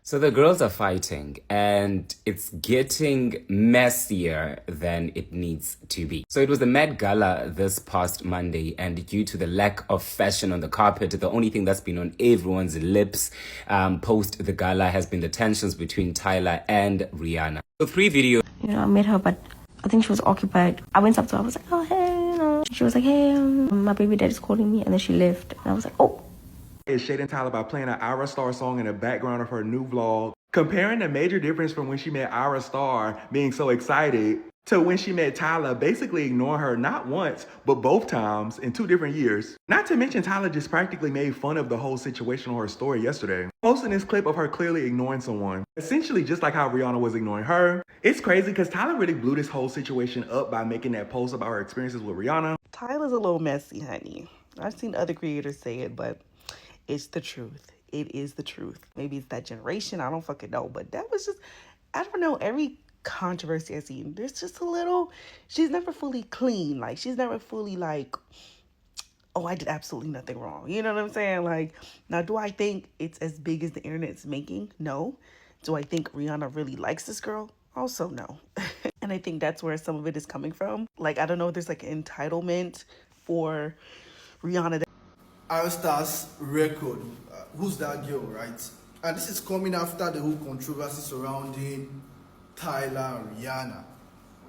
So the girls are fighting and it's getting messier than it needs to be. So it was the Met Gala this past Monday, and due to the lack of fashion on the carpet, the only thing that's been on everyone's lips post the gala has been the tensions between Tyla and Rihanna. So 3 videos. I met her, but I think she was occupied. I went up to her, I was like, oh, hey, She was like, hey, my baby daddy's calling me, and then she left. And I was like, oh. Is shading Tyla by playing an Ayra Starr song in the background of her new vlog, comparing the major difference from when she met Ayra Starr being so excited to when she met Tyla basically ignoring her not once, but both times in 2 different years. Not to mention Tyla just practically made fun of the whole situation on her story yesterday, posting this clip of her clearly ignoring someone, essentially just like how Rihanna was ignoring her. It's crazy because Tyla really blew this whole situation up by making that post about her experiences with Rihanna. Tyla's a little messy, honey. I've seen other creators say it, but it's the truth. It is the truth. Maybe it's that generation. I don't fucking know. But that was just, I don't know, every controversy I've seen, there's just a little, she's never fully clean. Like, she's never fully like, oh, I did absolutely nothing wrong. You know what I'm saying? Like, now, do I think it's as big as the internet's making? No. Do I think Rihanna really likes this girl? Also, no. And I think that's where some of it is coming from. Like, I don't know if there's like an entitlement for Rihanna. Ayra Starr's record, Who's That Girl, right? And this is coming after the whole controversy surrounding Tyla and Rihanna.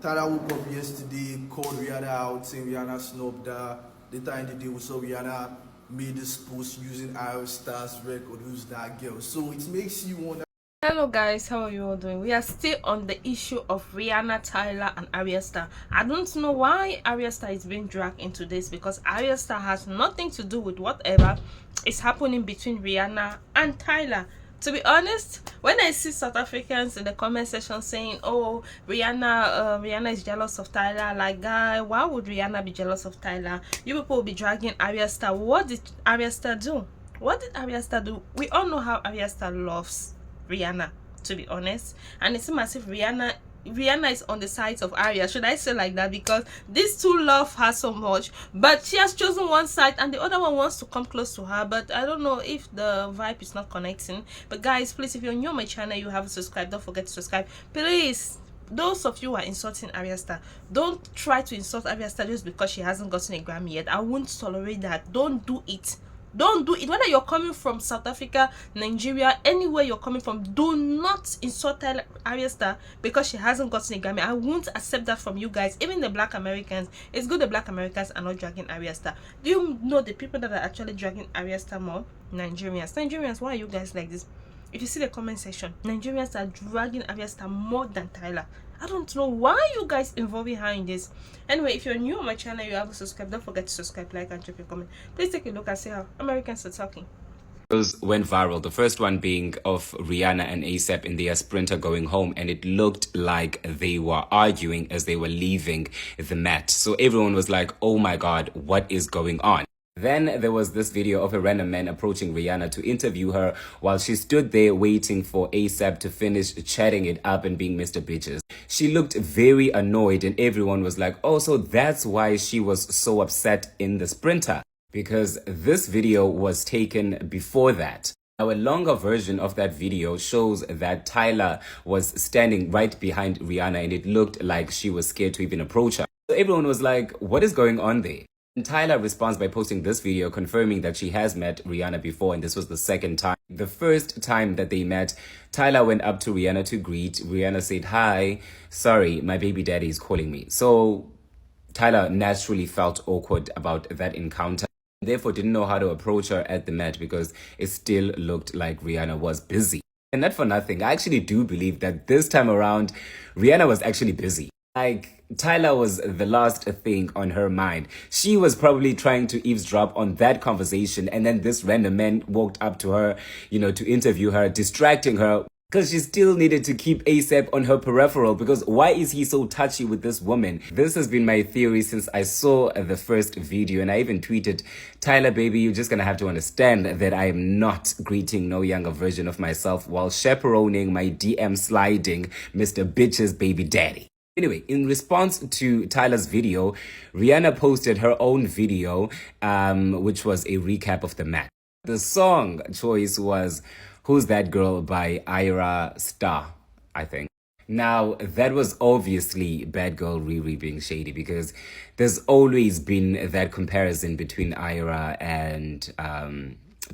Tyla woke up yesterday, called Rihanna out, saying Rihanna snubbed her. Later in the day, we saw Rihanna made this post using Ayra Starr's record, Who's That Girl? So it makes you wonder. Hello guys, how are you all doing? We are still on the issue of Rihanna, Tyla and Ayra Starr. I don't know why Ayra Starr is being dragged into this, because Ayra Starr has nothing to do with whatever is happening between Rihanna and Tyla. To be honest, when I see South Africans in the comment section saying, oh, Rihanna is jealous of Tyla, like, guy, why would Rihanna be jealous of Tyla? You people will be dragging Ayra Starr. What did Ayra Starr do? What did Ayra Starr do? We all know how Ayra Starr loves Rihanna, to be honest, and it seems as if Rihanna is on the side of Ayra. Should I say like that? Because these two love her so much, but she has chosen one side and the other one wants to come close to her. But I don't know if the vibe is not connecting. But guys, please, if you're new on my channel, you haven't subscribed, don't forget to subscribe, please. Those of you who are insulting Ayra Starr, don't try to insult Ayra Starr just because she hasn't gotten a Grammy yet. I won't tolerate that. Don't do it. Don't do it. Whether you're coming from South Africa, Nigeria, anywhere you're coming from, do not insult Ayra Starr because she hasn't gotten a Grammy. I won't accept that from you guys. Even the Black Americans, it's good the Black Americans are not dragging Ayra Starr. Do you know the people that are actually dragging Ayra Starr more? Nigerians, why are you guys like this? If you see the comment section, Nigerians are dragging Ayra Starr more than Tyla. I don't know why you guys involving her in this. Anyway, if you're new on my channel, you haven't subscribed, don't forget to subscribe, like and drop your comment. Please take a look and see how Americans are talking. Those went viral. The first one being of Rihanna and ASAP in their Sprinter going home, and it looked like they were arguing as they were leaving the Met. So everyone was like, oh my god, what is going on? Then there was this video of a random man approaching Rihanna to interview her while she stood there waiting for ASAP to finish chatting it up and being Mr. Bitches. She looked very annoyed and everyone was like, oh, so that's why she was so upset in the Sprinter, because this video was taken before that. Now, a longer version of that video shows that Tyla was standing right behind Rihanna and it looked like she was scared to even approach her. So everyone was like, what is going on there? And Tyla responds by posting this video confirming that she has met Rihanna before, and this was the second time. The first time that they met, Tyla went up to Rihanna to greet. Rihanna said, hi, sorry, my baby daddy is calling me. So Tyla naturally felt awkward about that encounter. Therefore didn't know how to approach her at the Met because it still looked like Rihanna was busy. And not for nothing, I actually do believe that this time around, Rihanna was actually busy. Like, Tyla was the last thing on her mind. She was probably trying to eavesdrop on that conversation, and then this random man walked up to her, to interview her, distracting her, because she still needed to keep ASAP on her peripheral, because why is he so touchy with this woman? This has been my theory since I saw the first video, and I even tweeted, Tyla baby, you're just gonna have to understand that I am not greeting no younger version of myself while chaperoning my DM sliding Mr. Bitch's baby daddy. Anyway, in response to Tyla's video, Rihanna posted her own video, which was a recap of the match. The song choice was Who's That Girl by Ayra Starr, I think. Now, that was obviously Bad Girl Riri being shady, because there's always been that comparison between Ayra and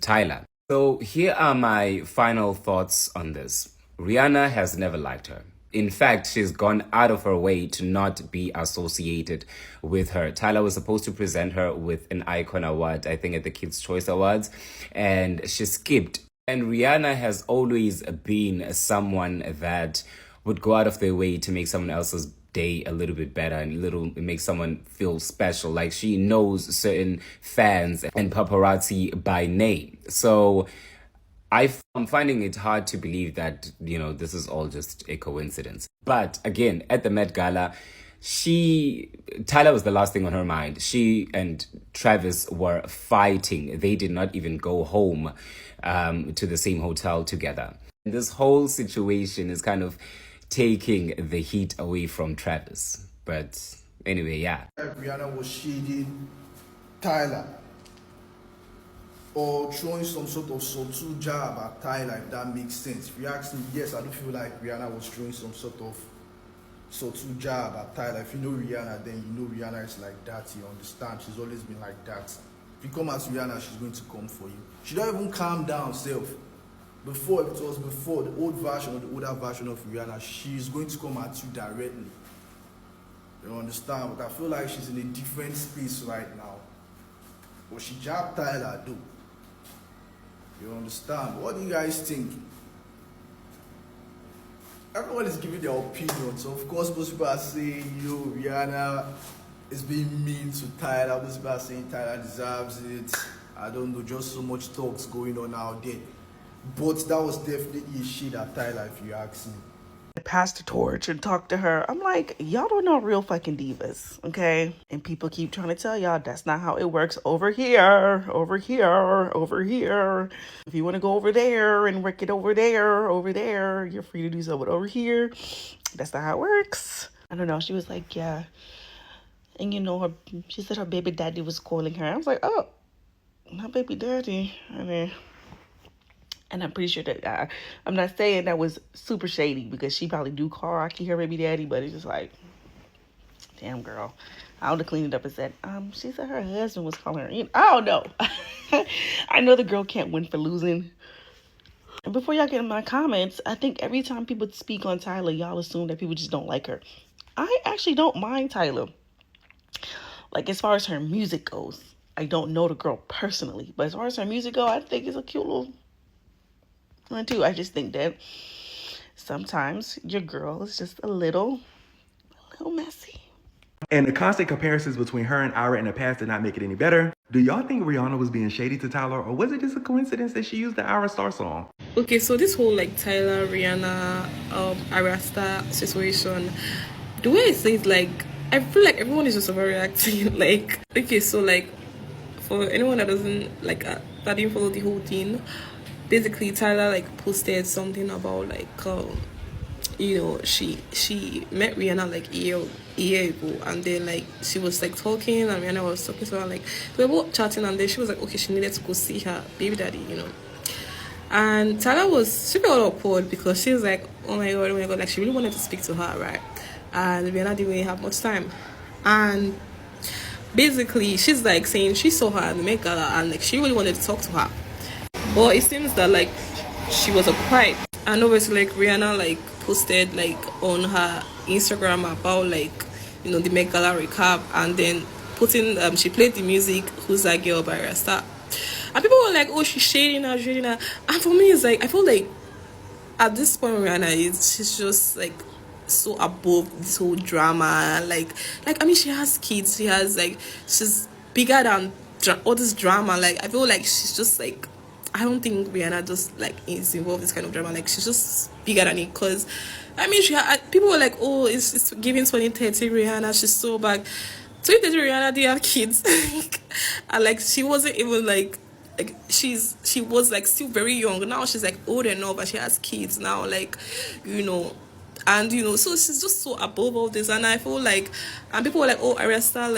Tyla. So here are my final thoughts on this. Rihanna has never liked her. In fact, she's gone out of her way to not be associated with her. Tyla was supposed to present her with an Icon Award, I think at the Kids' Choice Awards, and she skipped. And Rihanna has always been someone that would go out of their way to make someone else's day a little bit better and make someone feel special. Like, she knows certain fans and paparazzi by name. So I'm finding it hard to believe that, this is all just a coincidence. But again, at the Met Gala, Tyla was the last thing on her mind. She and Travis were fighting. They did not even go home to the same hotel together. This whole situation is kind of taking the heat away from Travis. But anyway, yeah. Rihanna was shading Tyla or throwing some sort of subtle jab at Tyla, if that makes sense. If you ask me, yes, I do feel like Rihanna was throwing some sort of subtle jab at Tyla. If you know Rihanna, then you know Rihanna is like that. You understand? She's always been like that. If you come at Rihanna, she's going to come for you. She don't even calm down self. Before, if it was before, the old version or the older version of Rihanna, she's going to come at you directly. You understand? But I feel like she's in a different space right now. But she jabbed Tyla, though. You understand? What do you guys think? Everyone is giving their opinions. So of course, most people are saying, Rihanna is being mean to Tyla. Most people are saying Tyla deserves it. I don't know, just so much talks going on out there. But that was definitely a shade at Tyla, if you ask me. I passed the torch and talked to her. I'm like, y'all don't know real fucking divas, okay? And people keep trying to tell y'all that's not how it works over here, over here, over here. If you want to go over there and work it over there, you're free to do so. But over here, that's not how it works. I don't know. She was like, yeah. And she said her baby daddy was calling her. I was like, oh, my baby daddy. And I'm pretty sure that I'm not saying that was super shady, because she probably do call Rocky her baby daddy, but it's just like, damn girl. I would have cleaned it up and said, she said her husband was calling her. I don't know. I know the girl can't win for losing. And before y'all get in my comments, I think every time people speak on Tyla, y'all assume that people just don't like her. I actually don't mind Tyla. Like, as far as her music goes, I don't know the girl personally, but as far as her music goes, I think it's a cute little one too. I just think that sometimes your girl is just a little messy. And the constant comparisons between her and Ayra in the past did not make it any better. Do y'all think Rihanna was being shady to Tyler, or was it just a coincidence that she used the Ayra Starr song? Okay, so this whole Tyla, Rihanna, Ayra Starr situation, the way I say it, I feel like everyone is just overreacting. Okay, so for anyone that doesn't that didn't follow the whole thing, basically Tyla posted something about she met Rihanna a year ago, and then she was talking, and Rihanna was talking to her, they were both chatting, and then she was okay, she needed to go see her baby daddy, and Tyla she felt awkward because she was oh my god, she really wanted to speak to her, right? And Rihanna didn't really have much time, and basically she's saying she saw her at the Met Gala and she really wanted to talk to her, but it seems that she was occupied. And obviously Rihanna posted on her Instagram about the Met Gala recap, and then she played the music Who's That Girl by Ayra Starr, and people were oh, she's shading her. And for me it's I feel at this point Rihanna she's just so above this whole drama. I mean, she has kids, she's bigger than all this drama. I feel she's just I don't think Rihanna just is involved in this kind of drama. She's just bigger than it, because I mean people were oh, it's giving 2030 Rihanna, she's so bad. 2030 Rihanna didn't have kids. And she wasn't even she was still very young. Now she's old enough and she has kids now, and so she's just so above all this. And I feel and people were oh, Ayra Starr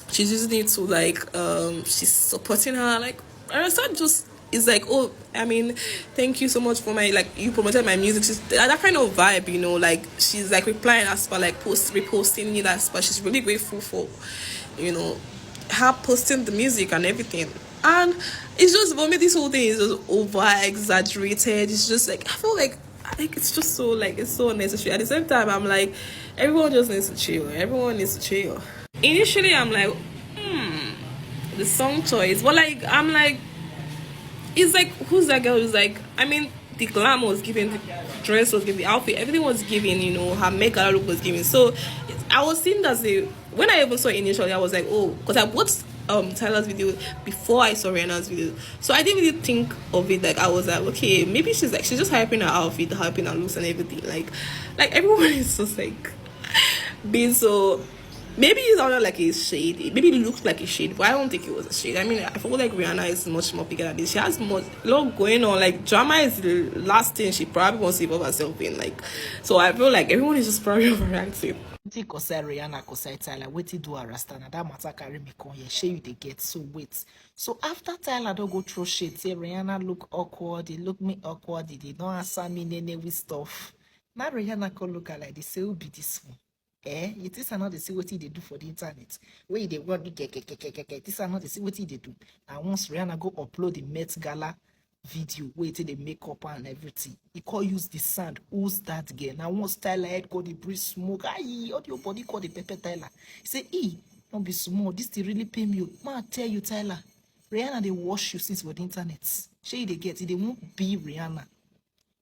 she's using it to she's supporting her. Ayra Starr just it's like, oh, I mean, thank you so much for my, like, you promoted my music. She's that kind of vibe, you know, like, she's like replying as per, like, reposting it as per. She's really grateful for, you know, her posting the music and everything. And it's just, for me, this whole thing is just over exaggerated. It's just like, I feel like, it's just so, like, it's so unnecessary. At the same time, I'm like, everyone just needs to chill. Everyone needs to chill. Initially, I'm like, the song choice, but like, I'm like, it's like, who's that girl who's like, I mean, the glam was given, the dress was given, the outfit, everything was given, you know, her makeup look was given. So I was seeing that when I even saw it initially, I was like, oh, because I watched Tyler's video before I saw Rihanna's video, so I didn't really think of it. Like, I was like, okay, maybe she's just hyping her outfit, hyping her looks and everything. Like everyone is just like being so. Maybe it's not like a shade. Maybe it looks like a shade, but I don't think it was a shade. I mean, I feel like Rihanna is much more bigger than this. She has a lot going on. Like, drama is the last thing she probably wants to involve herself in. Like, so I feel like everyone is just probably overreacting. Kosai Rihanna, Kosai Tyla, wait till do Ayra Starr. That matter carry me come here. Share you they get, so wait. So after Tyla don't go through shit, say Rihanna look awkward, they look me awkward, they don't answer me nene with stuff. Now Rihanna can look at like they say who be this one. It is not the see what they do for the internet. Where they want to get. This are not the see what they do. And once Rihanna go upload the Met Gala video, wait till the makeup and everything. He call use the sound. Who's that girl? Now once Tyla head call the breathe smoke. Aye, all your body call the pepper Tyla. He say, don't be small. This they really pay me. Man, tell you Tyla, Rihanna they wash you since for the internet. Shey they get it. They won't be Rihanna.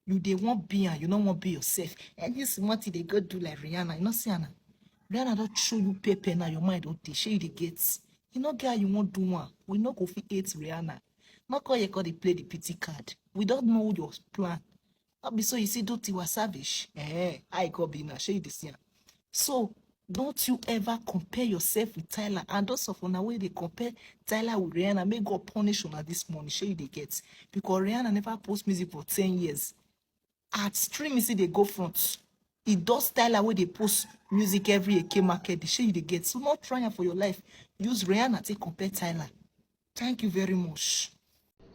You they won't be and you don't want to be yourself. And this what they go do like Rihanna. You know see Anna. Rihanna don't show you paper now, your mind don't show you the gates. You know, girl, you won't do one. We know go fit 8 Rihanna. Not call you they play the pity card. We don't know your plan. Not be so you see, don't you are savage. I go be now, show you this year. So don't you ever compare yourself with Tyla. And those of on the way they compare Tyla with Rihanna, may God punish on this money, show you the gates. Because Rihanna never post music for 10 years. At stream, you see they go front. It does Tyla where they post music every AK market. They show you the get. So not trying for your life. Use Rihanna to compare Tyla. Thank you very much.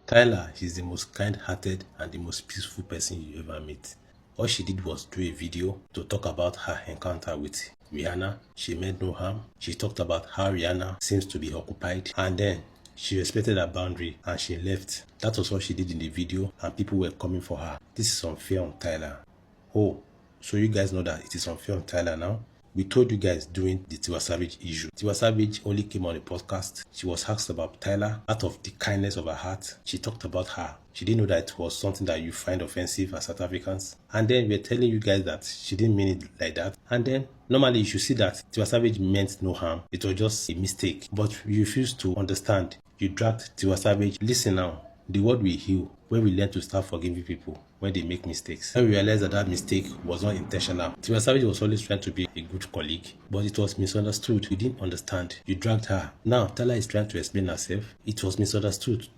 Tyla is the most kind-hearted and the most peaceful person you ever meet. All she did was do a video to talk about her encounter with Rihanna. She meant no harm. She talked about how Rihanna seems to be occupied, and then she respected her boundary and she left. That was what she did in the video, and people were coming for her. This is unfair on Tyla. Oh, so you guys know that it is unfair on Tyla now? We told you guys during the Tiwa Savage issue. Tiwa Savage only came on the podcast. She was asked about Tyla. Out of the kindness of her heart, she talked about her. She didn't know that it was something that you find offensive as South Africans. And then we're telling you guys that she didn't mean it like that. And then normally you should see that Tiwa Savage meant no harm. It was just a mistake. But you refused to understand. You dragged Tiwa Savage. Listen now. The world will heal when we learn to start forgiving people when they make mistakes. When we realize that that mistake was not intentional. Tiwa Savage was always trying to be a good colleague, but it was misunderstood. You didn't understand. You dragged her. Now Tyla is trying to explain herself. It was misunderstood.